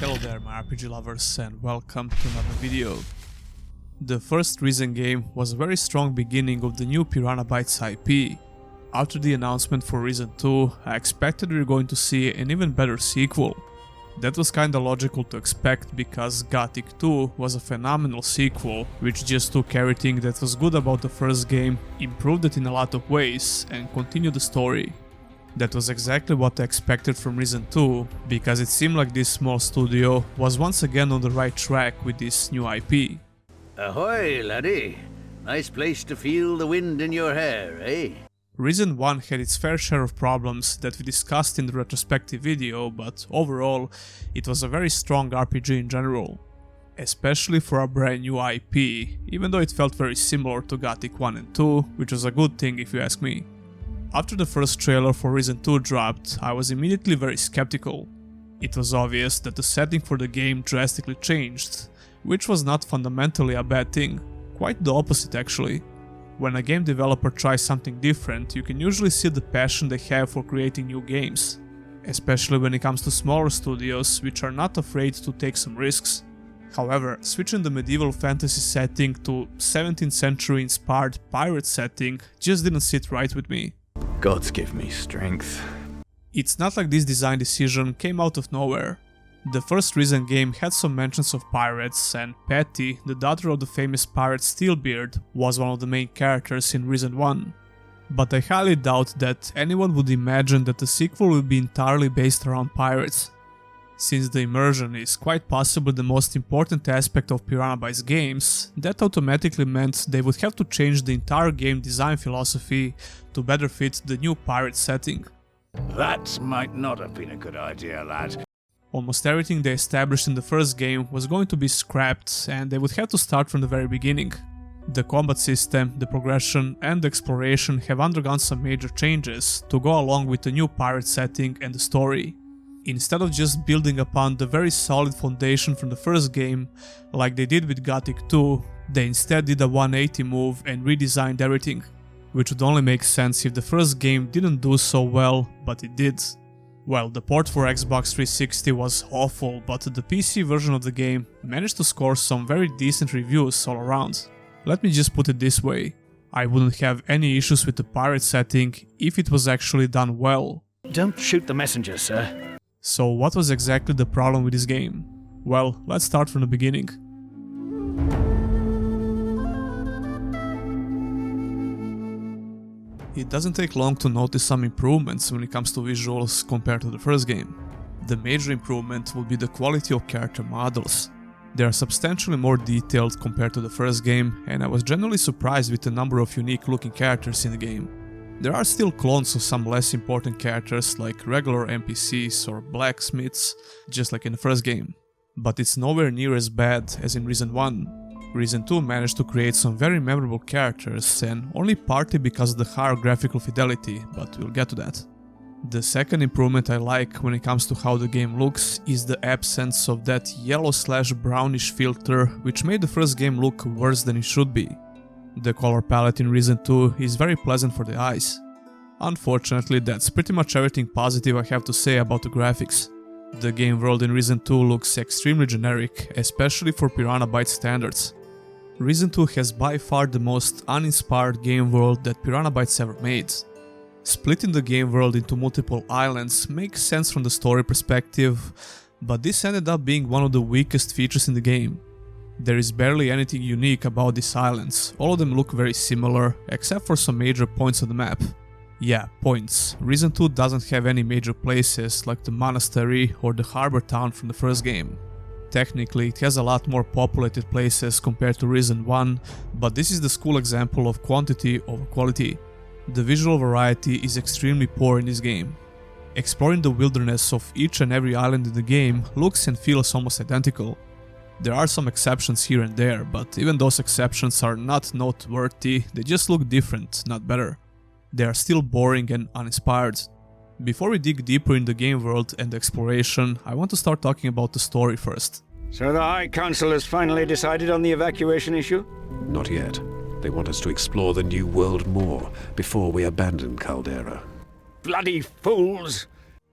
Hello there my RPG lovers and welcome to another video. The first Risen game was a very strong beginning of the new Piranha Bytes IP. After the announcement for Risen 2, I expected we were going to see an even better sequel. That was kinda logical to expect because Gothic 2 was a phenomenal sequel which just took everything that was good about the first game, improved it in a lot of ways and continued the story. That was exactly what I expected from Risen 2, because it seemed like this small studio was once again on the right track with this new IP. Ahoy, laddie. Nice place to feel the wind in your hair, eh? Risen 1 had its fair share of problems that we discussed in the retrospective video, but overall, it was a very strong RPG in general. Especially for a brand new IP, even though it felt very similar to Gothic 1 and 2, which was a good thing if you ask me. After the first trailer for Risen 2 dropped, I was immediately very skeptical. It was obvious that the setting for the game drastically changed, which was not fundamentally a bad thing, quite the opposite actually. When a game developer tries something different, you can usually see the passion they have for creating new games, especially when it comes to smaller studios which are not afraid to take some risks. However, switching the medieval fantasy setting to 17th century inspired pirate setting just didn't sit right with me. Gods give me strength. It's not like this design decision came out of nowhere. The first Risen game had some mentions of pirates, and Patty, the daughter of the famous pirate Steelbeard, was one of the main characters in Risen 1. But I highly doubt that anyone would imagine that the sequel will be entirely based around pirates. Since the immersion is quite possibly the most important aspect of Piranha Bytes games, that automatically meant they would have to change the entire game design philosophy to better fit the new pirate setting. That might not have been a good idea, lad. Almost everything they established in the first game was going to be scrapped and they would have to start from the very beginning. The combat system, the progression and the exploration have undergone some major changes to go along with the new pirate setting and the story. Instead of just building upon the very solid foundation from the first game, like they did with Gothic 2, they instead did a 180 move and redesigned everything, which would only make sense if the first game didn't do so well, but it did. Well, the port for Xbox 360 was awful, but the PC version of the game managed to score some very decent reviews all around. Let me just put it this way, I wouldn't have any issues with the pirate setting if it was actually done well. Don't shoot the messenger, sir. So what was exactly the problem with this game? Well, let's start from the beginning. It doesn't take long to notice some improvements when it comes to visuals compared to the first game. The major improvement will be the quality of character models. They are substantially more detailed compared to the first game, and I was generally surprised with the number of unique looking characters in the game. There are still clones of some less important characters like regular NPCs or blacksmiths, just like in the first game. But it's nowhere near as bad as in Risen 1. Risen 2 managed to create some very memorable characters, and only partly because of the higher graphical fidelity, but we'll get to that. The second improvement I like when it comes to how the game looks is the absence of that yellow/brownish filter which made the first game look worse than it should be. The color palette in Risen 2 is very pleasant for the eyes. Unfortunately, that's pretty much everything positive I have to say about the graphics. The game world in Risen 2 looks extremely generic, especially for Piranha Bytes standards. Risen 2 has by far the most uninspired game world that Piranha Bytes ever made. Splitting the game world into multiple islands makes sense from the story perspective, but this ended up being one of the weakest features in the game. There is barely anything unique about these islands, all of them look very similar, except for some major points on the map. Yeah, points. Risen 2 doesn't have any major places like the monastery or the harbor town from the first game. Technically, it has a lot more populated places compared to Risen 1, but this is the school example of quantity over quality. The visual variety is extremely poor in this game. Exploring the wilderness of each and every island in the game looks and feels almost identical. There are some exceptions here and there, but even those exceptions are not noteworthy, they just look different, not better. They are still boring and uninspired. Before we dig deeper in the game world and exploration, I want to start talking about the story first. So the High Council has finally decided on the evacuation issue? Not yet. They want us to explore the New World more before we abandon Caldera. Bloody fools!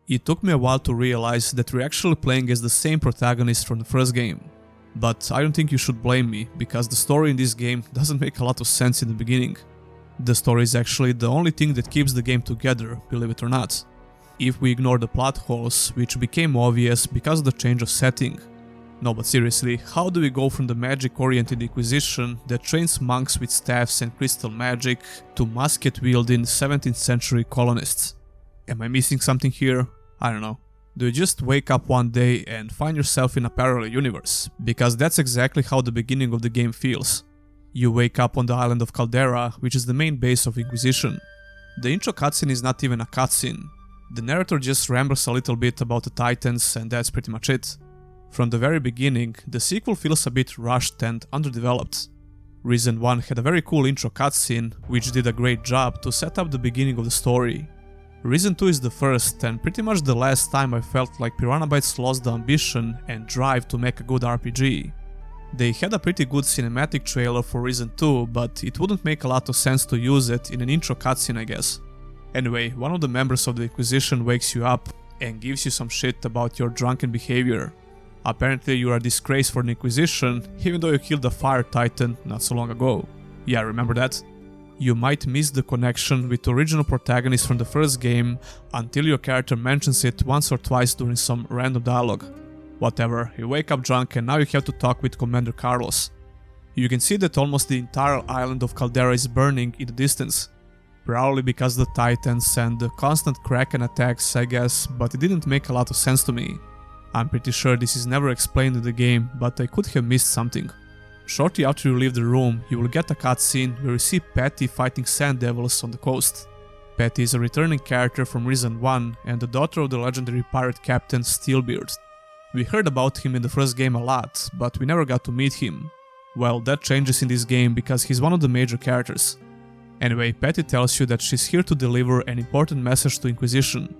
It took me a while to realize that we're actually playing as the same protagonist from the first game. But I don't think you should blame me, because the story in this game doesn't make a lot of sense in the beginning. The story is actually the only thing that keeps the game together, believe it or not. If we ignore the plot holes, which became obvious because of the change of setting. No, but seriously, how do we go from the magic-oriented Inquisition that trains monks with staffs and crystal magic to musket-wielding 17th century colonists? Am I missing something here? I don't know. Do you just wake up one day and find yourself in a parallel universe? Because that's exactly how the beginning of the game feels. You wake up on the island of Caldera, which is the main base of Inquisition. The intro cutscene is not even a cutscene. The narrator just rambles a little bit about the Titans and that's pretty much it. From the very beginning, the sequel feels a bit rushed and underdeveloped. Reason 1 had a very cool intro cutscene, which did a great job to set up the beginning of the story. Reason 2 is the first and pretty much the last time I felt like Piranha Bytes lost the ambition and drive to make a good RPG. They had a pretty good cinematic trailer for Reason 2, but it wouldn't make a lot of sense to use it in an intro cutscene, I guess. Anyway, one of the members of the Inquisition wakes you up and gives you some shit about your drunken behavior. Apparently you are a disgrace for the Inquisition, even though you killed a fire titan not so long ago. Yeah, remember that? You might miss the connection with the original protagonist from the first game until your character mentions it once or twice during some random dialogue. Whatever, you wake up drunk and now you have to talk with Commander Carlos. You can see that almost the entire island of Caldera is burning in the distance. Probably because of the Titans and the constant Kraken attacks, I guess, but it didn't make a lot of sense to me. I'm pretty sure this is never explained in the game, but I could have missed something. Shortly after you leave the room, you will get a cutscene where you see Patty fighting sand devils on the coast. Patty is a returning character from Reason 1 and the daughter of the legendary pirate captain Steelbeard. We heard about him in the first game a lot, but we never got to meet him. Well, that changes in this game because he's one of the major characters. Anyway, Patty tells you that she's here to deliver an important message to Inquisition.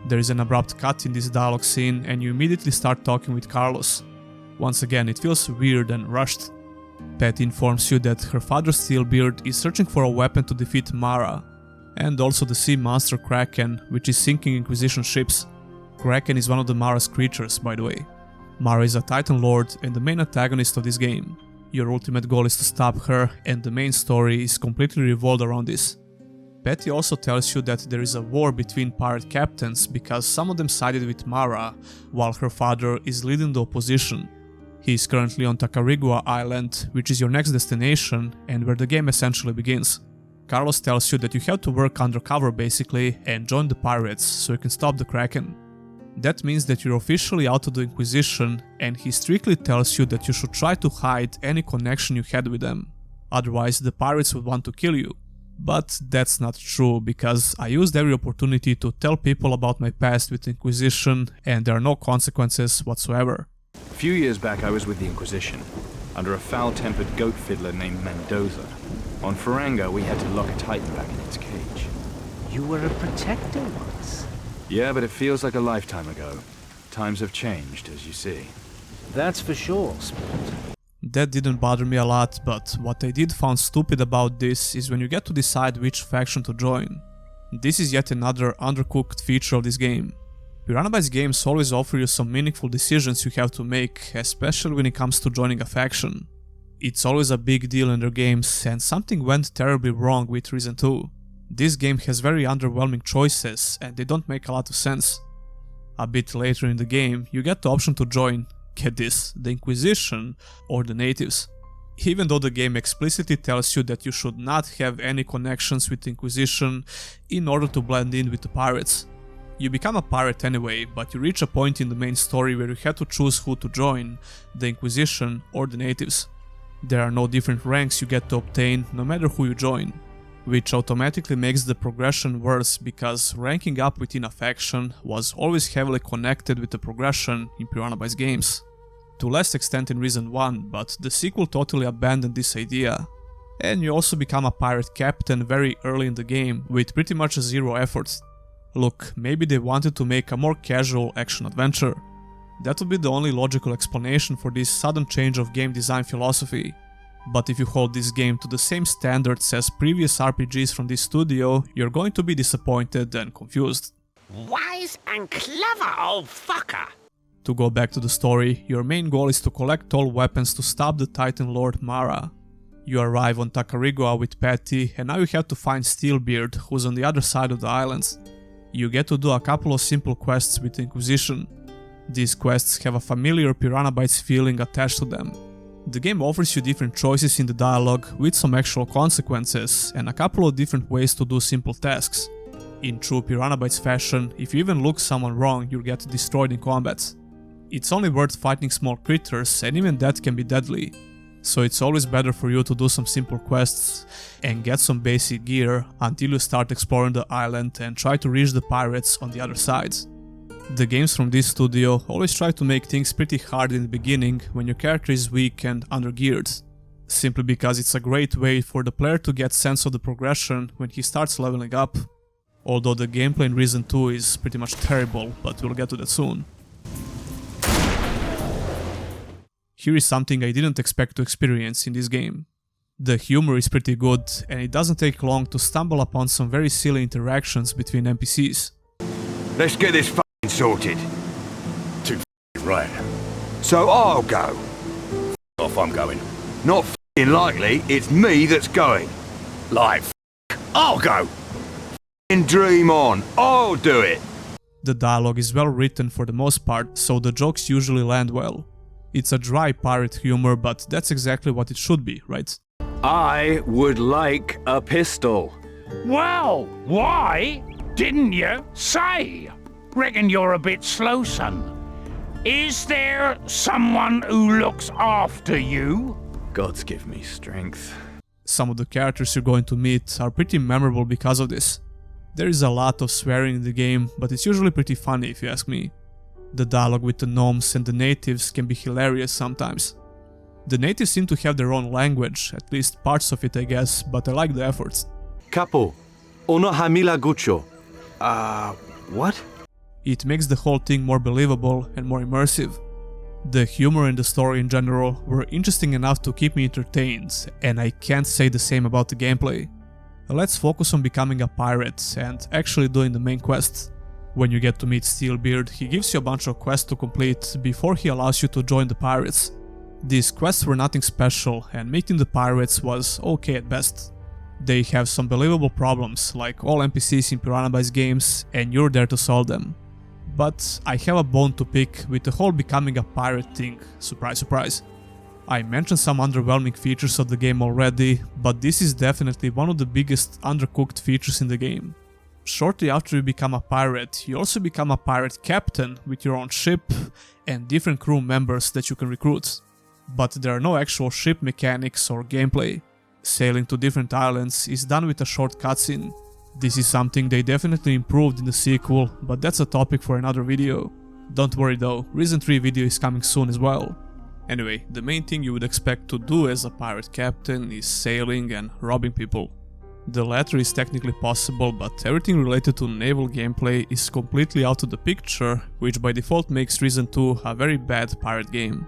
There is an abrupt cut in this dialogue scene and you immediately start talking with Carlos. Once again, it feels weird and rushed. Patty informs you that her father Steelbeard is searching for a weapon to defeat Mara, and also the sea monster Kraken, which is sinking Inquisition ships. Kraken is one of the Mara's creatures, by the way. Mara is a Titan Lord and the main antagonist of this game. Your ultimate goal is to stop her, and the main story is completely revolved around this. Patty also tells you that there is a war between pirate captains because some of them sided with Mara, while her father is leading the opposition. He is currently on Tacarigua Island, which is your next destination and where the game essentially begins. Carlos tells you that you have to work undercover basically and join the pirates so you can stop the Kraken. That means that you're officially out of the Inquisition, and he strictly tells you that you should try to hide any connection you had with them. Otherwise the pirates would want to kill you. But that's not true, because I used every opportunity to tell people about my past with the Inquisition and there are no consequences whatsoever. A few years back I was with the Inquisition, under a foul-tempered goat fiddler named Mendoza. On Faranga we had to lock a titan back in its cage. You were a protector once. Yeah, but it feels like a lifetime ago. Times have changed, as you see. That's for sure, Sport. That didn't bother me a lot, but what I did found stupid about this is when you get to decide which faction to join. This is yet another undercooked feature of this game. Piranha Bytes games always offer you some meaningful decisions you have to make, especially when it comes to joining a faction. It's always a big deal in their games, and something went terribly wrong with Reason 2. This game has very underwhelming choices, and they don't make a lot of sense. A bit later in the game, you get the option to join, get this, the Inquisition or the Natives. Even though the game explicitly tells you that you should not have any connections with the Inquisition in order to blend in with the pirates. You become a pirate anyway, but you reach a point in the main story where you have to choose who to join, the Inquisition or the Natives. There are no different ranks you get to obtain no matter who you join, which automatically makes the progression worse because ranking up within a faction was always heavily connected with the progression in Piranha Bytes games. To less extent in Reason 1, but the sequel totally abandoned this idea. And you also become a pirate captain very early in the game with pretty much zero effort. Look, maybe they wanted to make a more casual action adventure. That would be the only logical explanation for this sudden change of game design philosophy. But if you hold this game to the same standards as previous RPGs from this studio, you're going to be disappointed and confused. Wise and clever old fucker. To go back to the story, your main goal is to collect all weapons to stop the Titan Lord Mara. You arrive on Takarigua with Patty, and now you have to find Steelbeard, who's on the other side of the islands. You get to do a couple of simple quests with the Inquisition. These quests have a familiar Piranha Bytes feeling attached to them. The game offers you different choices in the dialogue with some actual consequences and a couple of different ways to do simple tasks. In true Piranha Bytes fashion, if you even look someone wrong, you'll get destroyed in combat. It's only worth fighting small critters, and even that can be deadly. So it's always better for you to do some simple quests and get some basic gear until you start exploring the island and try to reach the pirates on the other side. The games from this studio always try to make things pretty hard in the beginning when your character is weak and undergeared, simply because it's a great way for the player to get sense of the progression when he starts leveling up. Although the gameplay in Reason 2 is pretty much terrible, but we'll get to that soon. Here is something I didn't expect to experience in this game. The humor is pretty good, and it doesn't take long to stumble upon some very silly interactions between NPCs. Let's get this f***ing sorted. Too f***ing right. So I'll go. F*** off, I'm going. Not f***ing likely, it's me that's going. Like, I'll go. F***ing dream on, I'll do it. The dialogue is well written for the most part, so the jokes usually land well. It's a dry pirate humor, but that's exactly what it should be, right? I would like a pistol. Well, why didn't you say? Reckon you're a bit slow, son. Is there someone who looks after you? Gods give me strength. Some of the characters you're going to meet are pretty memorable because of this. There is a lot of swearing in the game, but it's usually pretty funny if you ask me. The dialogue with the gnomes and the natives can be hilarious sometimes. The natives seem to have their own language, at least parts of it I guess, but I like the efforts. Capo, ono hamila gucho. What? It makes the whole thing more believable and more immersive. The humor and the story in general were interesting enough to keep me entertained, and I can't say the same about the gameplay. Let's focus on becoming a pirate and actually doing the main quest. When you get to meet Steelbeard, he gives you a bunch of quests to complete before he allows you to join the pirates. These quests were nothing special, and meeting the pirates was okay at best. They have some believable problems, like all NPCs in Piranha Bytes games, and you're there to solve them. But I have a bone to pick with the whole becoming a pirate thing, surprise surprise. I mentioned some underwhelming features of the game already, but this is definitely one of the biggest undercooked features in the game. Shortly after you become a pirate, you also become a pirate captain with your own ship and different crew members that you can recruit. But there are no actual ship mechanics or gameplay. Sailing to different islands is done with a short cutscene. This is something they definitely improved in the sequel, but that's a topic for another video. Don't worry though, Reason 3 video is coming soon as well. Anyway, the main thing you would expect to do as a pirate captain is sailing and robbing people. The latter is technically possible, but everything related to naval gameplay is completely out of the picture, which by default makes Reason 2 a very bad pirate game.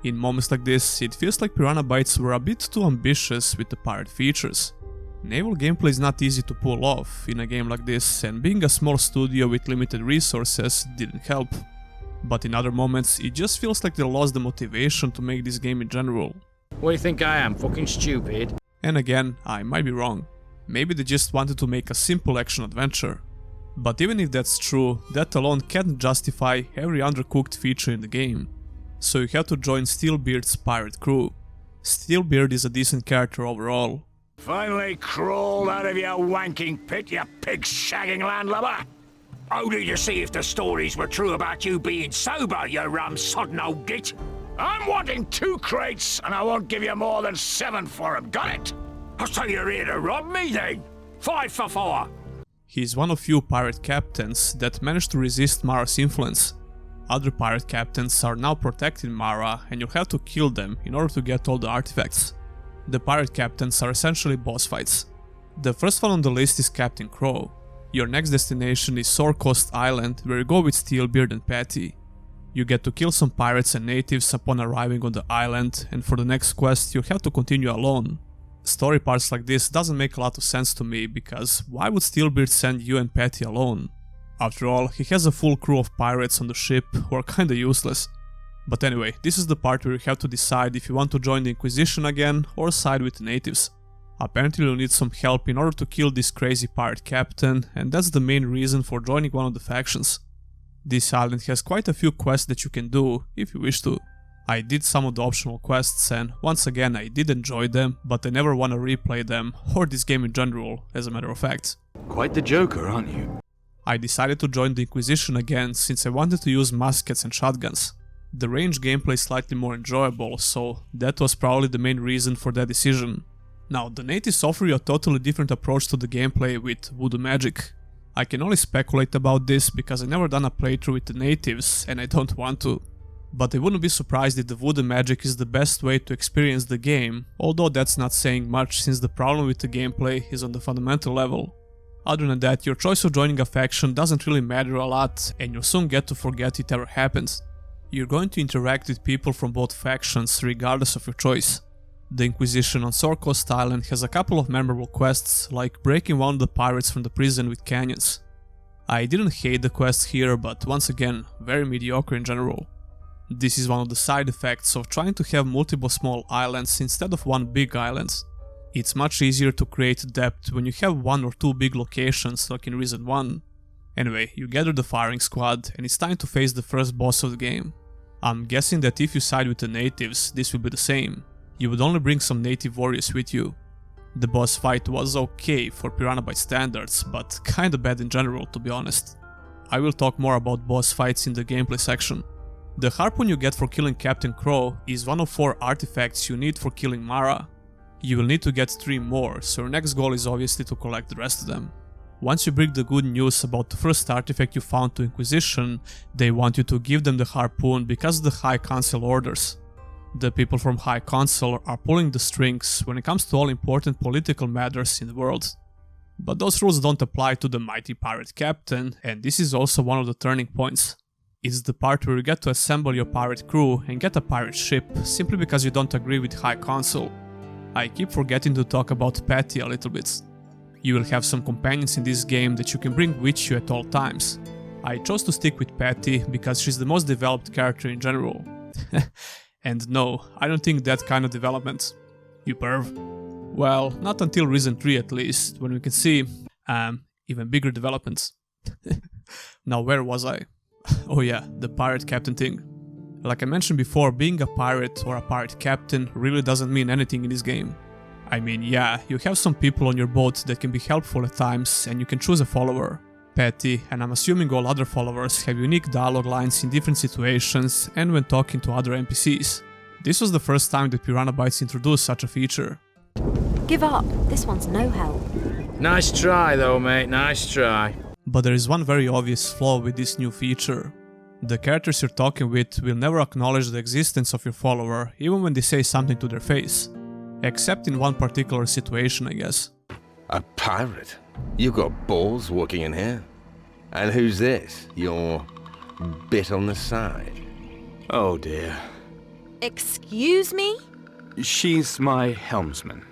In moments like this, it feels like Piranha Bytes were a bit too ambitious with the pirate features. Naval gameplay is not easy to pull off in a game like this, and being a small studio with limited resources didn't help. But in other moments, it just feels like they lost the motivation to make this game in general. What do you think I am, fucking stupid? And again, I might be wrong. Maybe they just wanted to make a simple action adventure. But even if that's true, that alone can't justify every undercooked feature in the game. So you have to join Steelbeard's pirate crew. Steelbeard is a decent character overall. Finally crawled out of your wanking pit, you pig-shagging landlubber! Only to see if the stories were true about you being sober, you rum-sodden old git! I'm wanting 2 crates, and I won't give you more than 7 for 'em, got it? I'll tell you're here to rob me then! 5 for 4! He's one of few pirate captains that managed to resist Mara's influence. Other pirate captains are now protecting Mara, and you'll have to kill them in order to get all the artifacts. The pirate captains are essentially boss fights. The first one on the list is Captain Crow. Your next destination is Sore Coast Island, where you go with Steelbeard and Patty. You get to kill some pirates and natives upon arriving on the island, and for the next quest you'll have to continue alone. Story parts like this doesn't make a lot of sense to me, because why would Steelbeard send you and Patty alone? After all, he has a full crew of pirates on the ship who are kinda useless. But anyway, this is the part where you have to decide if you want to join the Inquisition again or side with the natives. Apparently you'll need some help in order to kill this crazy pirate captain, and that's the main reason for joining one of the factions. This island has quite a few quests that you can do, if you wish to. I did some of the optional quests and once again I did enjoy them, but I never want to replay them, or this game in general, as a matter of fact. Quite the joker, aren't you? I decided to join the Inquisition again since I wanted to use muskets and shotguns. The range gameplay is slightly more enjoyable, so that was probably the main reason for that decision. Now, the natives offer you a totally different approach to the gameplay with voodoo magic. I can only speculate about this because I've never done a playthrough with the natives and I don't want to. But I wouldn't be surprised if the voodoo magic is the best way to experience the game, although that's not saying much since the problem with the gameplay is on the fundamental level. Other than that, your choice of joining a faction doesn't really matter a lot and you'll soon get to forget it ever happened. You're going to interact with people from both factions regardless of your choice. The Inquisition on Sword Coast Island has a couple of memorable quests, like breaking one of the pirates from the prison with canyons. I didn't hate the quest here, but once again, very mediocre in general. This is one of the side effects of trying to have multiple small islands instead of one big island. It's much easier to create depth when you have one or two big locations like in Reason 1. Anyway, you gather the firing squad and it's time to face the first boss of the game. I'm guessing that if you side with the natives, this will be the same. You would only bring some native warriors with you. The boss fight was okay for Piranha Bytes standards, but kinda bad in general, to be honest. I will talk more about boss fights in the gameplay section. The harpoon you get for killing Captain Crow is one of 4 artifacts you need for killing Mara. You will need to get 3 more, so your next goal is obviously to collect the rest of them. Once you bring the good news about the first artifact you found to Inquisition, they want you to give them the harpoon because of the High Council orders. The people from High Council are pulling the strings when it comes to all important political matters in the world. But those rules don't apply to the mighty pirate captain, and this is also one of the turning points. It's the part where you get to assemble your pirate crew and get a pirate ship, simply because you don't agree with High Council. I keep forgetting to talk about Patty a little bit. You will have some companions in this game that you can bring with you at all times. I chose to stick with Patty because she's the most developed character in general. And no, I don't think that kind of development. You perv. Well, not until Reason 3 at least, when we can see, even bigger developments. Now where was I? Oh yeah, the pirate captain thing. Like I mentioned before, being a pirate or a pirate captain really doesn't mean anything in this game. I mean, yeah, you have some people on your boat that can be helpful at times and you can choose a follower. Patty, and I'm assuming all other followers, have unique dialogue lines in different situations and when talking to other NPCs. This was the first time that Piranha Bytes introduced such a feature. Give up, this one's no help. Nice try though, mate, nice try. But there is one very obvious flaw with this new feature. The characters you're talking with will never acknowledge the existence of your follower, even when they say something to their face. Except in one particular situation, I guess. A pirate? You got balls walking in here? And who's this? Your bit on the side? Oh dear. Excuse me? She's my helmsman.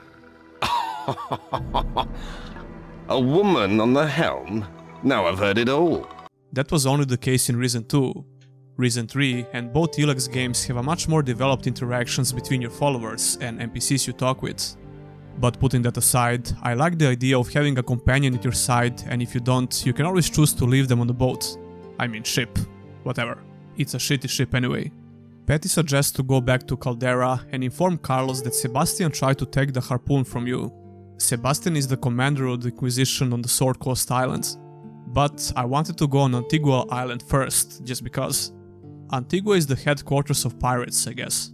A woman on the helm? Now I've heard it all. That was only the case in Reason 2. Reason 3 and both Elex games have a much more developed interactions between your followers and NPCs you talk with. But putting that aside, I like the idea of having a companion at your side, and if you don't, you can always choose to leave them on the boat. I mean ship. Whatever. It's a shitty ship anyway. Patty suggests to go back to Caldera and inform Carlos that Sebastian tried to take the harpoon from you. Sebastian is the commander of the Inquisition on the Sword Coast Islands. But I wanted to go on Antigua Island first, just because. Antigua is the headquarters of pirates, I guess.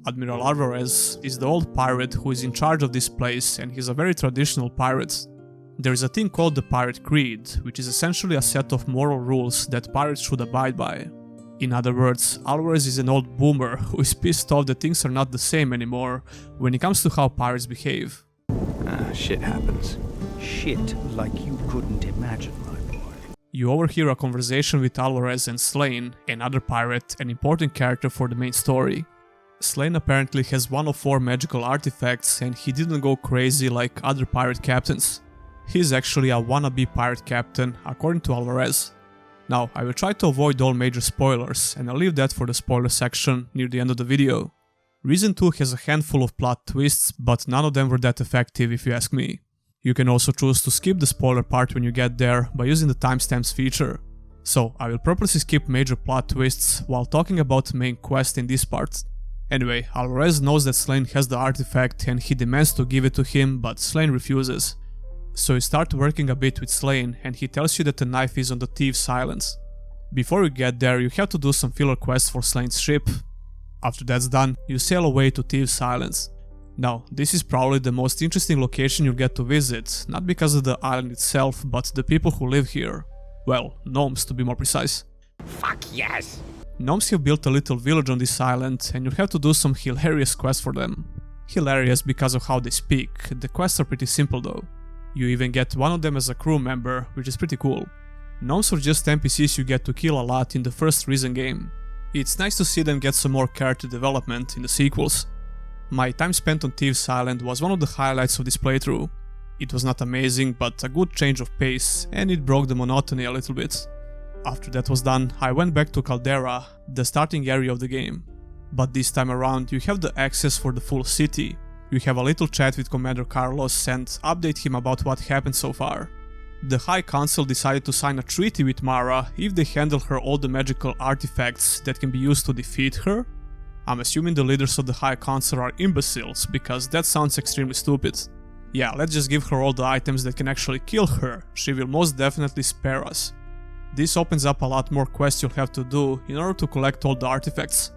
Admiral Alvarez is the old pirate who is in charge of this place, and he's a very traditional pirate. There is a thing called the Pirate Creed, which is essentially a set of moral rules that pirates should abide by. In other words, Alvarez is an old boomer who is pissed off that things are not the same anymore when it comes to how pirates behave. Shit happens. Shit like you couldn't imagine, my boy. You overhear a conversation with Alvarez and Slane, another pirate, an important character for the main story. Slane apparently has one of 4 magical artifacts and he didn't go crazy like other pirate captains. He's actually a wannabe pirate captain, according to Alvarez. Now, I will try to avoid all major spoilers, and I'll leave that for the spoiler section near the end of the video. Reason 2 has a handful of plot twists, but none of them were that effective if you ask me. You can also choose to skip the spoiler part when you get there by using the timestamps feature. So, I will purposely skip major plot twists while talking about the main quest in this part. Anyway, Alvarez knows that Slane has the artifact and he demands to give it to him, but Slane refuses. So you start working a bit with Slane and he tells you that the knife is on the Thieves' Island. Before you get there, you have to do some filler quests for Slane's ship. After that's done, you sail away to Thieves' Island. Now, this is probably the most interesting location you'll get to visit, not because of the island itself, but the people who live here. Well, gnomes to be more precise. Fuck yes! Gnomes have built a little village on this island and you'll have to do some hilarious quests for them. Hilarious because of how they speak, the quests are pretty simple though. You even get one of them as a crew member, which is pretty cool. Gnomes are just NPCs you get to kill a lot in the first Risen game. It's nice to see them get some more character development in the sequels. My time spent on Thieves' Island was one of the highlights of this playthrough. It was not amazing, but a good change of pace, and it broke the monotony a little bit. After that was done, I went back to Caldera, the starting area of the game. But this time around you have the access for the full city. You have a little chat with Commander Carlos and update him about what happened so far. The High Council decided to sign a treaty with Mara if they handle her all the magical artifacts that can be used to defeat her. I'm assuming the leaders of the High Council are imbeciles, because that sounds extremely stupid. Yeah, let's just give her all the items that can actually kill her, she will most definitely spare us. This opens up a lot more quests you'll have to do in order to collect all the artifacts.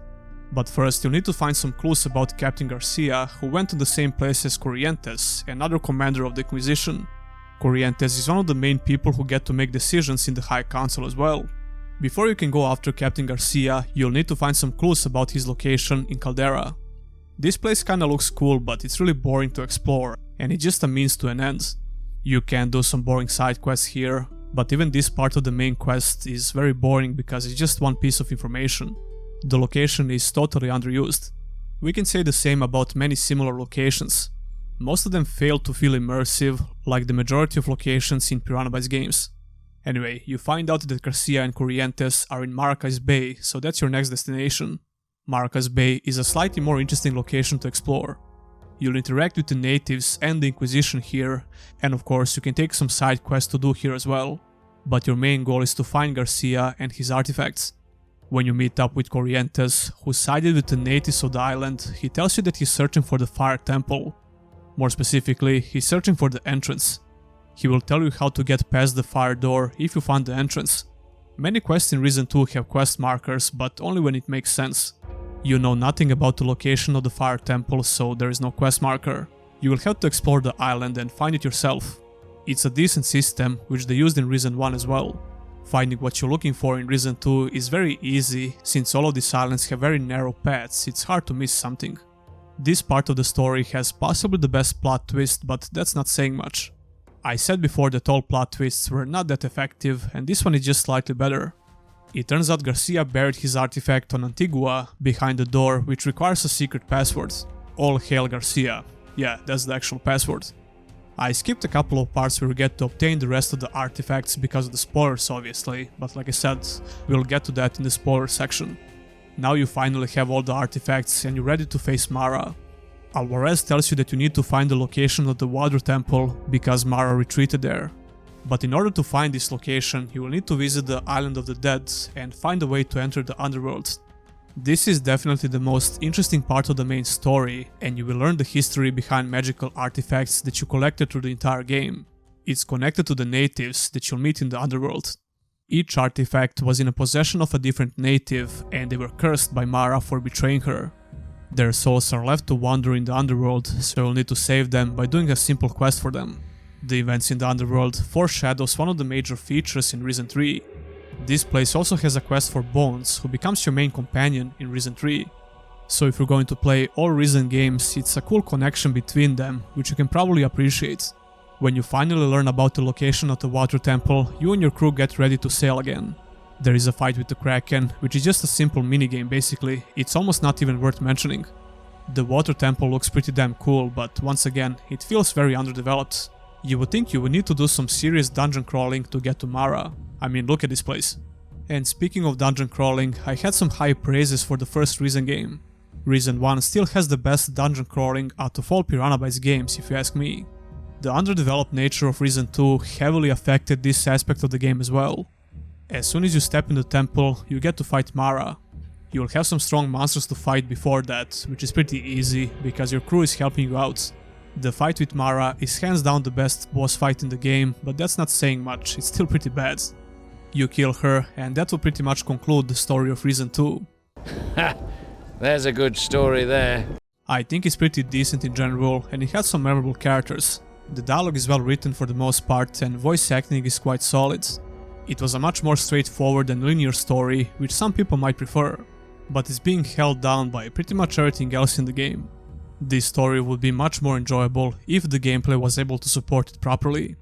But first you'll need to find some clues about Captain Garcia, who went to the same place as Corrientes, another commander of the Inquisition. Corrientes is one of the main people who get to make decisions in the High Council as well. Before you can go after Captain Garcia, you'll need to find some clues about his location in Caldera. This place kinda looks cool, but it's really boring to explore, and it's just a means to an end. You can do some boring side quests here, but even this part of the main quest is very boring because it's just one piece of information. The location is totally underused. We can say the same about many similar locations. Most of them fail to feel immersive, like the majority of locations in Piranha Bytes games. Anyway, you find out that Garcia and Corrientes are in Maracas Bay, so that's your next destination. Maracas Bay is a slightly more interesting location to explore. You'll interact with the natives and the Inquisition here, and of course you can take some side quests to do here as well. But your main goal is to find Garcia and his artifacts. When you meet up with Corrientes, who sided with the natives of the island, he tells you that he's searching for the Fire Temple. More specifically, he's searching for the entrance. He will tell you how to get past the fire door if you find the entrance. Many quests in Risen 2 have quest markers, but only when it makes sense. You know nothing about the location of the Fire Temple, so there is no quest marker. You will have to explore the island and find it yourself. It's a decent system, which they used in Risen 1 as well. Finding what you're looking for in Risen 2 is very easy, since all of these islands have very narrow paths, it's hard to miss something. This part of the story has possibly the best plot twist, but that's not saying much. I said before that all plot twists were not that effective, and this one is just slightly better. It turns out Garcia buried his artifact on Antigua, behind the door, which requires a secret password. All hail Garcia. Yeah, that's the actual password. I skipped a couple of parts where we get to obtain the rest of the artifacts because of the spoilers obviously, but like I said, we'll get to that in the spoiler section. Now you finally have all the artifacts and you're ready to face Mara. Alvarez tells you that you need to find the location of the Water Temple because Mara retreated there. But in order to find this location, you will need to visit the Island of the Dead and find a way to enter the underworld. This is definitely the most interesting part of the main story, and you will learn the history behind magical artifacts that you collected through the entire game. It's connected to the natives that you'll meet in the underworld. Each artifact was in a possession of a different native, and they were cursed by Mara for betraying her. Their souls are left to wander in the underworld, so you'll need to save them by doing a simple quest for them. The events in the underworld foreshadows one of the major features in Risen 3. This place also has a quest for Bones, who becomes your main companion in Risen 3. So if you're going to play all Risen games, it's a cool connection between them, which you can probably appreciate. When you finally learn about the location of the Water Temple, you and your crew get ready to sail again. There is a fight with the Kraken, which is just a simple minigame basically, it's almost not even worth mentioning. The Water Temple looks pretty damn cool, but once again, it feels very underdeveloped. You would think you would need to do some serious dungeon crawling to get to Mara. I mean, look at this place. And speaking of dungeon crawling, I had some high praises for the first Risen game. Risen 1 still has the best dungeon crawling out of all Piranha Bytes games if you ask me. The underdeveloped nature of Risen 2 heavily affected this aspect of the game as well. As soon as you step in the temple, you get to fight Mara. You'll have some strong monsters to fight before that, which is pretty easy because your crew is helping you out. The fight with Mara is hands down the best boss fight in the game, but that's not saying much, it's still pretty bad. You kill her, and that will pretty much conclude the story of Risen 2. Ha! There's a good story there. I think it's pretty decent in general, and it has some memorable characters. The dialogue is well written for the most part, and voice acting is quite solid. It was a much more straightforward and linear story, which some people might prefer, but it's being held down by pretty much everything else in the game. This story would be much more enjoyable if the gameplay was able to support it properly.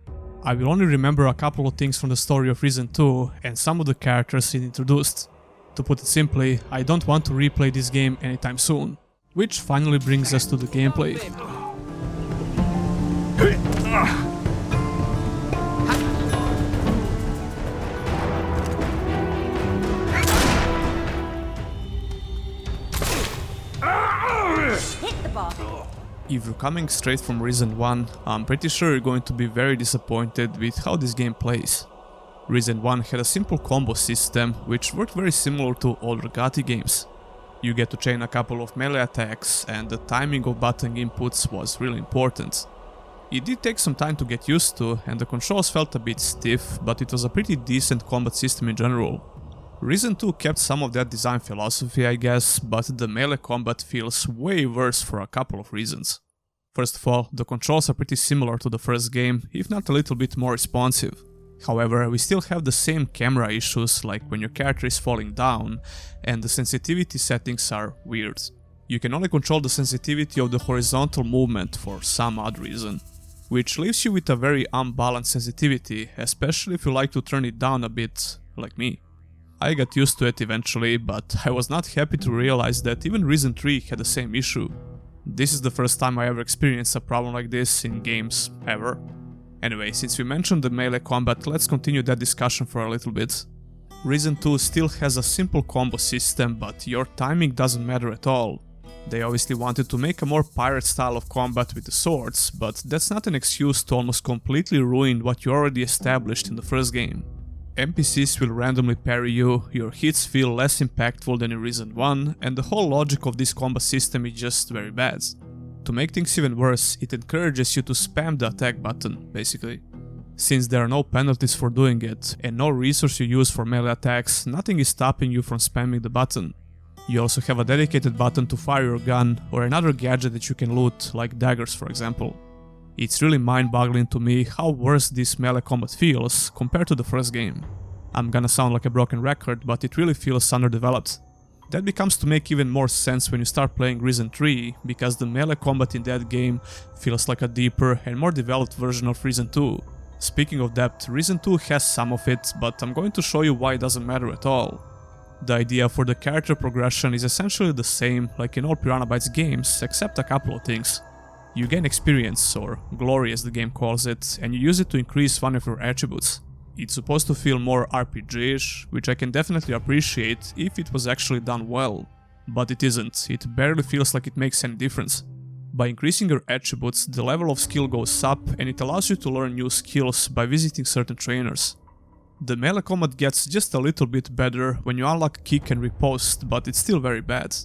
I will only remember a couple of things from the story of Risen 2 and some of the characters it introduced. To put it simply, I don't want to replay this game anytime soon. Which finally brings us to the gameplay. Hit the boss. If you're coming straight from Risen 1, I'm pretty sure you're going to be very disappointed with how this game plays. Risen 1 had a simple combo system which worked very similar to older GOTY games. You get to chain a couple of melee attacks, and the timing of button inputs was really important. It did take some time to get used to, and the controls felt a bit stiff, but it was a pretty decent combat system in general. Risen 2 kept some of that design philosophy, I guess, but the melee combat feels way worse for a couple of reasons. First of all, the controls are pretty similar to the first game, if not a little bit more responsive. However, we still have the same camera issues, like when your character is falling down, and the sensitivity settings are weird. You can only control the sensitivity of the horizontal movement for some odd reason, which leaves you with a very unbalanced sensitivity, especially if you like to turn it down a bit, like me. I got used to it eventually, but I was not happy to realize that even Risen 3 had the same issue. This is the first time I ever experienced a problem like this in games, ever. Anyway, since we mentioned the melee combat, let's continue that discussion for a little bit. Risen 2 still has a simple combo system, but your timing doesn't matter at all. They obviously wanted to make a more pirate style of combat with the swords, but that's not an excuse to almost completely ruin what you already established in the first game. NPCs will randomly parry you, your hits feel less impactful than in Risen 1, and the whole logic of this combat system is just very bad. To make things even worse, it encourages you to spam the attack button, basically. Since there are no penalties for doing it, and no resource you use for melee attacks, nothing is stopping you from spamming the button. You also have a dedicated button to fire your gun, or another gadget that you can loot, like daggers for example. It's really mind-boggling to me how worse this melee combat feels compared to the first game. I'm gonna sound like a broken record, but it really feels underdeveloped. That becomes to make even more sense when you start playing Risen 3, because the melee combat in that game feels like a deeper and more developed version of Risen 2. Speaking of depth, Risen 2 has some of it, but I'm going to show you why it doesn't matter at all. The idea for the character progression is essentially the same like in all Piranha Bytes games, except a couple of things. You gain experience, or glory as the game calls it, and you use it to increase one of your attributes. It's supposed to feel more RPG-ish, which I can definitely appreciate if it was actually done well. But it isn't, it barely feels like it makes any difference. By increasing your attributes, the level of skill goes up, and it allows you to learn new skills by visiting certain trainers. The melee combat gets just a little bit better when you unlock kick and riposte, but it's still very bad.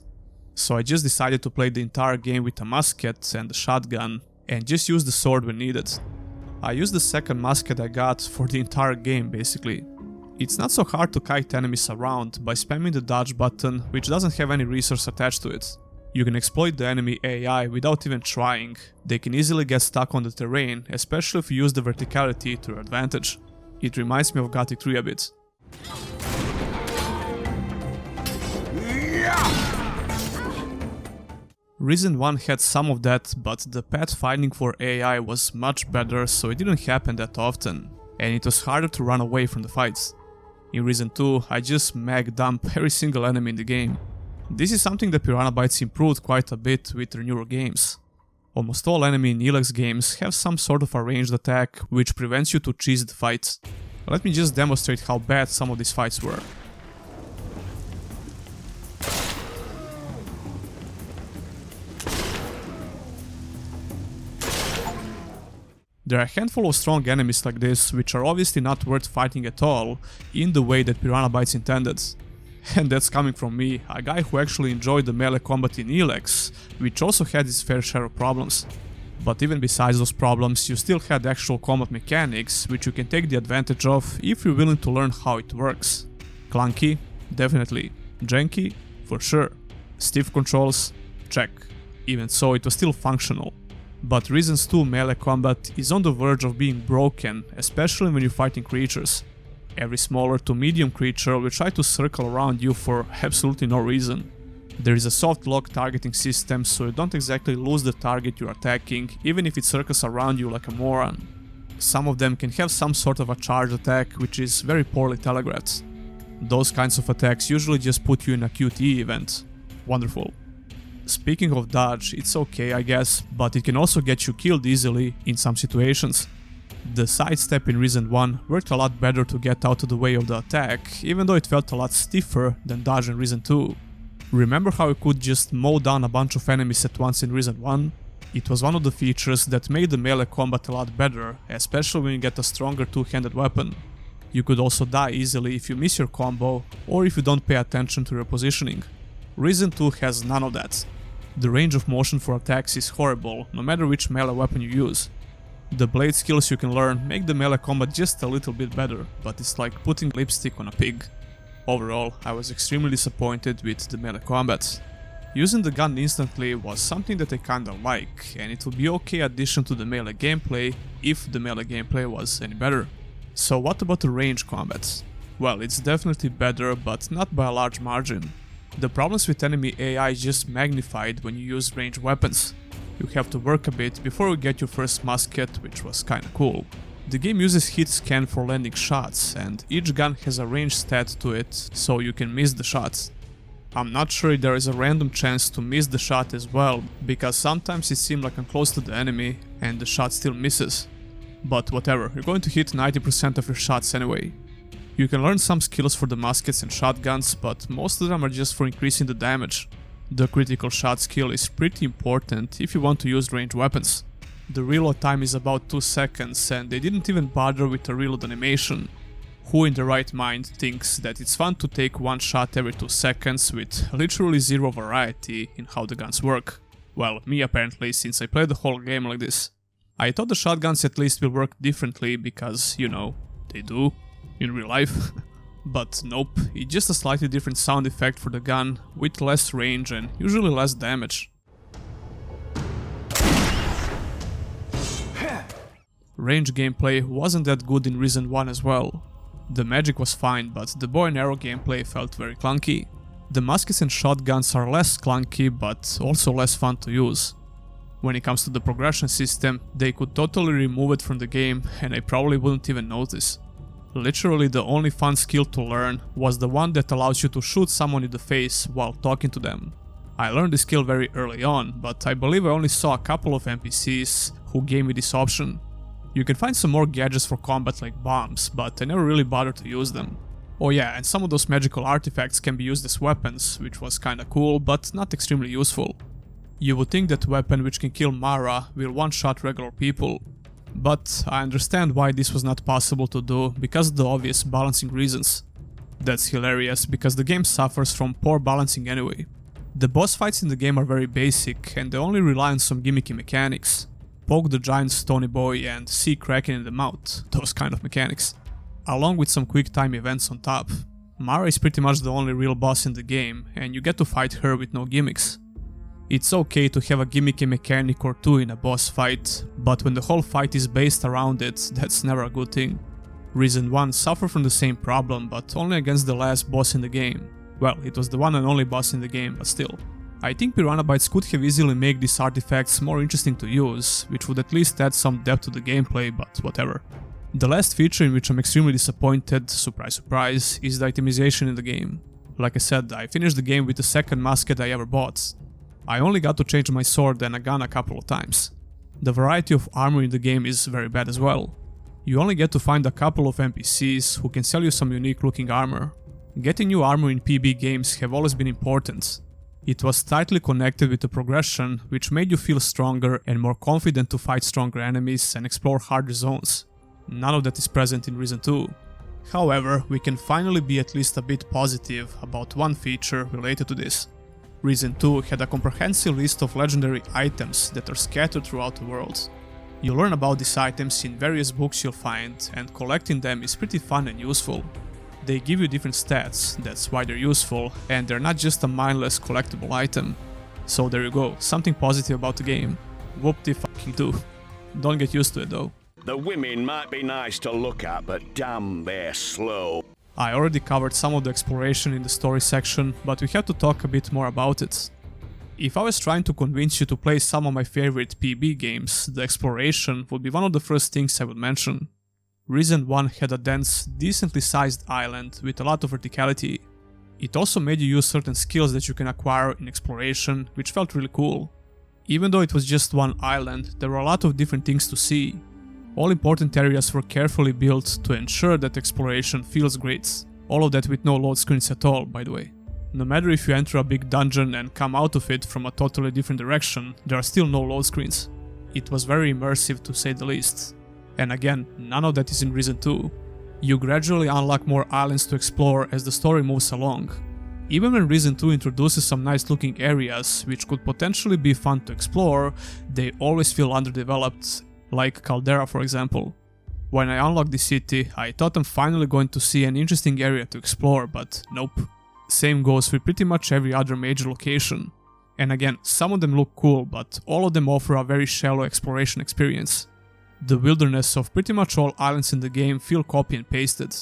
So I just decided to play the entire game with a musket and a shotgun, and just use the sword when needed. I used the second musket I got for the entire game basically. It's not so hard to kite enemies around by spamming the dodge button, which doesn't have any resource attached to it. You can exploit the enemy AI without even trying. They can easily get stuck on the terrain, especially if you use the verticality to your advantage. It reminds me of GOTY 3 a bit. Risen 1 had some of that, but the pathfinding for AI was much better, so it didn't happen that often, and it was harder to run away from the fights. In Risen 2, I just mag dump every single enemy in the game. This is something that Piranha Bytes improved quite a bit with their newer games. Almost all enemy in Elex games have some sort of a ranged attack, which prevents you to cheese the fights. Let me just demonstrate how bad some of these fights were. There are a handful of strong enemies like this, which are obviously not worth fighting at all, in the way that Piranha Bytes intended. And that's coming from me, a guy who actually enjoyed the melee combat in Elex, which also had its fair share of problems. But even besides those problems, you still had actual combat mechanics, which you can take the advantage of if you're willing to learn how it works. Clunky? Definitely. Janky? For sure. Stiff controls? Check. Even so, it was still functional. But Reasons 2 melee combat is on the verge of being broken, especially when you're fighting creatures. Every smaller to medium creature will try to circle around you for absolutely no reason. There is a soft lock targeting system, so you don't exactly lose the target you're attacking, even if it circles around you like a moron. Some of them can have some sort of a charge attack, which is very poorly telegraphed. Those kinds of attacks usually just put you in a QTE event. Wonderful. Speaking of dodge, it's okay I guess, but it can also get you killed easily in some situations. The sidestep in Reason 1 worked a lot better to get out of the way of the attack, even though it felt a lot stiffer than dodge in Reason 2. Remember how you could just mow down a bunch of enemies at once in Reason 1? It was one of the features that made the melee combat a lot better, especially when you get a stronger two-handed weapon. You could also die easily if you miss your combo, or if you don't pay attention to your positioning. Reason 2 has none of that. The range of motion for attacks is horrible, no matter which melee weapon you use. The blade skills you can learn make the melee combat just a little bit better, but it's like putting lipstick on a pig. Overall, I was extremely disappointed with the melee combat. Using the gun instantly was something that I kinda like, and it would be okay addition to the melee gameplay if the melee gameplay was any better. So what about the range combat? Well, it's definitely better, but not by a large margin. The problems with enemy AI is just magnified when you use ranged weapons. You have to work a bit before you get your first musket, which was kinda cool. The game uses hit scan for landing shots, and each gun has a range stat to it, so you can miss the shots. I'm not sure if there is a random chance to miss the shot as well, because sometimes it seems like I'm close to the enemy and the shot still misses. But whatever, you're going to hit 90% of your shots anyway. You can learn some skills for the muskets and shotguns, but most of them are just for increasing the damage. The critical shot skill is pretty important if you want to use ranged weapons. The reload time is about 2 seconds, and they didn't even bother with a reload animation. Who in their right mind thinks that it's fun to take one shot every 2 seconds with literally zero variety in how the guns work? Well, me apparently, since I played the whole game like this. I thought the shotguns at least will work differently because, you know, they do in real life. But nope, it's just a slightly different sound effect for the gun, with less range and usually less damage. Range gameplay wasn't that good in Reason 1 as well. The magic was fine, but the bow and arrow gameplay felt very clunky. The muskets and shotguns are less clunky, but also less fun to use. When it comes to the progression system, they could totally remove it from the game and I probably wouldn't even notice. Literally the only fun skill to learn was the one that allows you to shoot someone in the face while talking to them. I learned this skill very early on, but I believe I only saw a couple of NPCs who gave me this option. You can find some more gadgets for combat like bombs, but I never really bothered to use them. Oh yeah, and some of those magical artifacts can be used as weapons, which was kinda cool, but not extremely useful. You would think that weapon which can kill Mara will one-shot regular people. But I understand why this was not possible to do, because of the obvious balancing reasons. That's hilarious, because the game suffers from poor balancing anyway. The boss fights in the game are very basic, and they only rely on some gimmicky mechanics. Poke the giant stony boy and see Kraken in the mouth, those kind of mechanics. Along with some quick time events on top. Mara is pretty much the only real boss in the game, and you get to fight her with no gimmicks. It's okay to have a gimmicky mechanic or two in a boss fight, but when the whole fight is based around it, that's never a good thing. Reason 1 suffered from the same problem, but only against the last boss in the game. Well, it was the one and only boss in the game, but still. I think Piranha Bytes could have easily made these artifacts more interesting to use, which would at least add some depth to the gameplay, but whatever. The last feature in which I'm extremely disappointed, surprise surprise, is the itemization in the game. Like I said, I finished the game with the second musket I ever bought. I only got to change my sword and a gun a couple of times. The variety of armor in the game is very bad as well. You only get to find a couple of NPCs who can sell you some unique looking armor. Getting new armor in PB games have always been important. It was tightly connected with the progression, which made you feel stronger and more confident to fight stronger enemies and explore harder zones. None of that is present in Risen 2. However, we can finally be at least a bit positive about one feature related to this. Risen 2 had a comprehensive list of legendary items that are scattered throughout the world. You learn about these items in various books you'll find, and collecting them is pretty fun and useful. They give you different stats, that's why they're useful, and they're not just a mindless collectible item. So there you go, something positive about the game. Whoop-de-fucking-do. Don't get used to it though. The women might be nice to look at, but damn, they're slow. I already covered some of the exploration in the story section, but we have to talk a bit more about it. If I was trying to convince you to play some of my favorite PB games, the exploration would be one of the first things I would mention. Risen 1 had a dense, decently sized island with a lot of verticality. It also made you use certain skills that you can acquire in exploration, which felt really cool. Even though it was just one island, there were a lot of different things to see. All important areas were carefully built to ensure that exploration feels great. All of that with no load screens at all, by the way. No matter if you enter a big dungeon and come out of it from a totally different direction, there are still no load screens. It was very immersive to say the least. And again, none of that is in Risen 2. You gradually unlock more islands to explore as the story moves along. Even when Risen 2 introduces some nice looking areas which could potentially be fun to explore, they always feel underdeveloped, like Caldera for example. When I unlocked the city, I thought I'm finally going to see an interesting area to explore, but nope. Same goes with pretty much every other major location. And again, some of them look cool, but all of them offer a very shallow exploration experience. The wilderness of pretty much all islands in the game feel copy and pasted.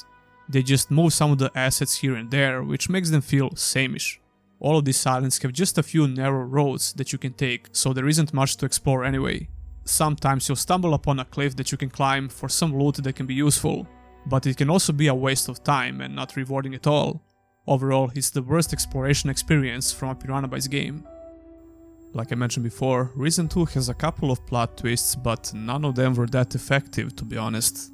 They just move some of the assets here and there, which makes them feel sameish. All of these islands have just a few narrow roads that you can take, so there isn't much to explore anyway. Sometimes you'll stumble upon a cliff that you can climb for some loot that can be useful, but it can also be a waste of time and not rewarding at all. Overall, it's the worst exploration experience from a Piranha Bytes game. Like I mentioned before, Risen 2 has a couple of plot twists, but none of them were that effective, to be honest.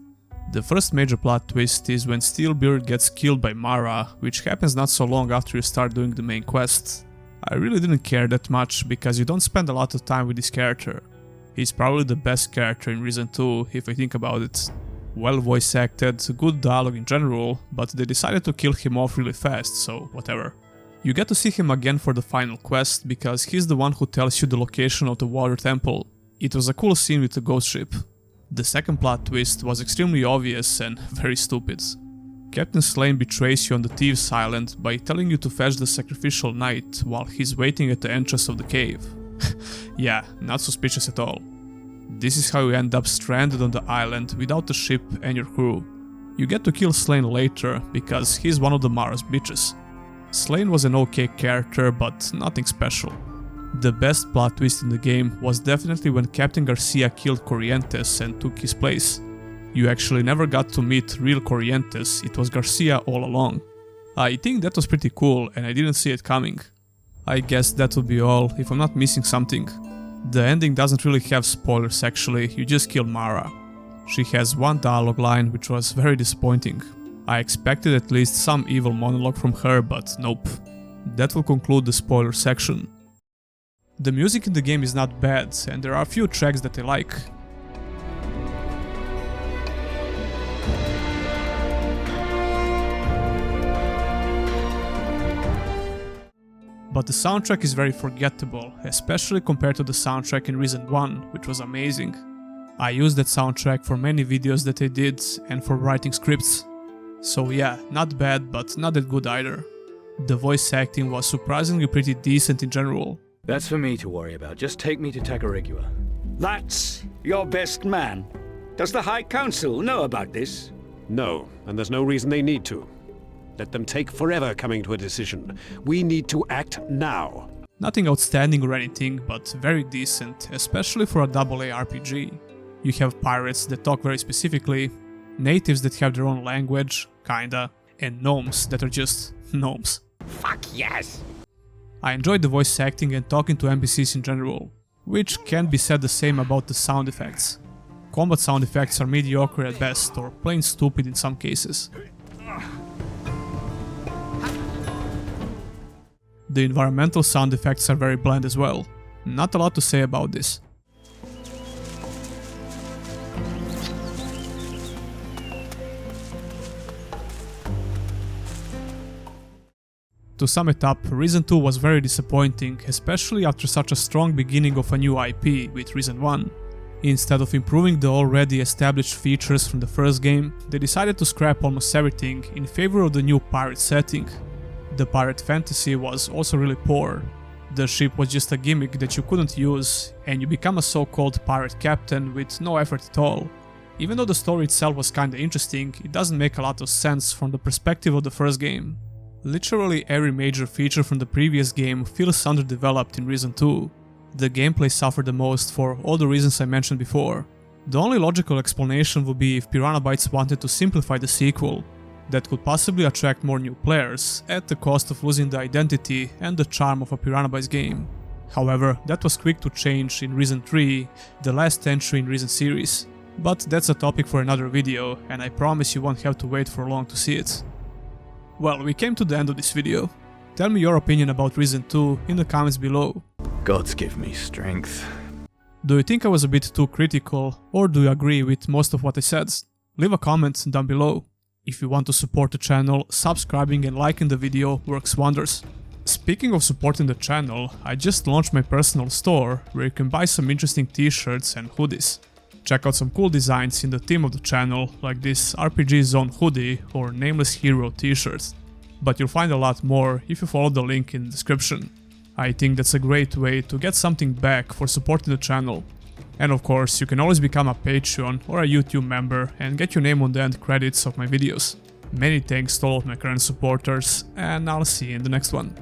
The first major plot twist is when Steelbeard gets killed by Mara, which happens not so long after you start doing the main quest. I really didn't care that much, because you don't spend a lot of time with this character. He's probably the best character in Risen 2, if I think about it. Well voice acted, good dialogue in general, but they decided to kill him off really fast, so whatever. You get to see him again for the final quest, because he's the one who tells you the location of the water temple. It was a cool scene with the ghost ship. The second plot twist was extremely obvious and very stupid. Captain Slane betrays you on the Thieves' Island by telling you to fetch the sacrificial knight while he's waiting at the entrance of the cave. Yeah, not suspicious at all. This is how you end up stranded on the island without the ship and your crew. You get to kill Slane later, because he's one of the Mara's bitches. Slane was an okay character, but nothing special. The best plot twist in the game was definitely when Captain Garcia killed Corrientes and took his place. You actually never got to meet real Corrientes, it was Garcia all along. I think that was pretty cool and I didn't see it coming. I guess that would be all, if I'm not missing something. The ending doesn't really have spoilers actually, you just kill Mara. She has one dialogue line which was very disappointing. I expected at least some evil monologue from her, but nope. That will conclude the spoiler section. The music in the game is not bad, and there are a few tracks that I like. But the soundtrack is very forgettable, especially compared to the soundtrack in Risen 1, which was amazing. I used that soundtrack for many videos that I did, and for writing scripts. So yeah, not bad, but not that good either. The voice acting was surprisingly pretty decent in general. That's for me to worry about. Just take me to Tacarigua. That's your best man. Does the High Council know about this? No, and there's no reason they need to. Let them take forever coming to a decision. We need to act now. Nothing outstanding or anything, but very decent, especially for a AA RPG. You have pirates that talk very specifically, natives that have their own language, kinda, and gnomes that are just gnomes. Fuck yes! I enjoyed the voice acting and talking to NPCs in general, which can't be said the same about the sound effects. Combat sound effects are mediocre at best, or plain stupid in some cases. The environmental sound effects are very bland as well. Not a lot to say about this. To sum it up, Reason 2 was very disappointing, especially after such a strong beginning of a new IP with Reason 1. Instead of improving the already established features from the first game, they decided to scrap almost everything in favor of the new pirate setting. The pirate fantasy was also really poor. The ship was just a gimmick that you couldn't use, and you become a so-called pirate captain with no effort at all. Even though the story itself was kinda interesting, it doesn't make a lot of sense from the perspective of the first game. Literally every major feature from the previous game feels underdeveloped in Reason 2. The gameplay suffered the most for all the reasons I mentioned before. The only logical explanation would be if Piranha Bytes wanted to simplify the sequel. That could possibly attract more new players, at the cost of losing the identity and the charm of a Piranha Bytes game. However, that was quick to change in Reason 3, the last entry in Reason series. But that's a topic for another video, and I promise you won't have to wait for long to see it. Well, we came to the end of this video. Tell me your opinion about Reason 2 in the comments below. Gods give me strength. Do you think I was a bit too critical, or do you agree with most of what I said? Leave a comment down below. If you want to support the channel, subscribing and liking the video works wonders. Speaking of supporting the channel, I just launched my personal store where you can buy some interesting t-shirts and hoodies. Check out some cool designs in the theme of the channel, like this RPG Zone hoodie or Nameless Hero t-shirts. But you'll find a lot more if you follow the link in the description. I think that's a great way to get something back for supporting the channel. And of course, you can always become a Patreon or a YouTube member and get your name on the end credits of my videos. Many thanks to all of my current supporters, and I'll see you in the next one.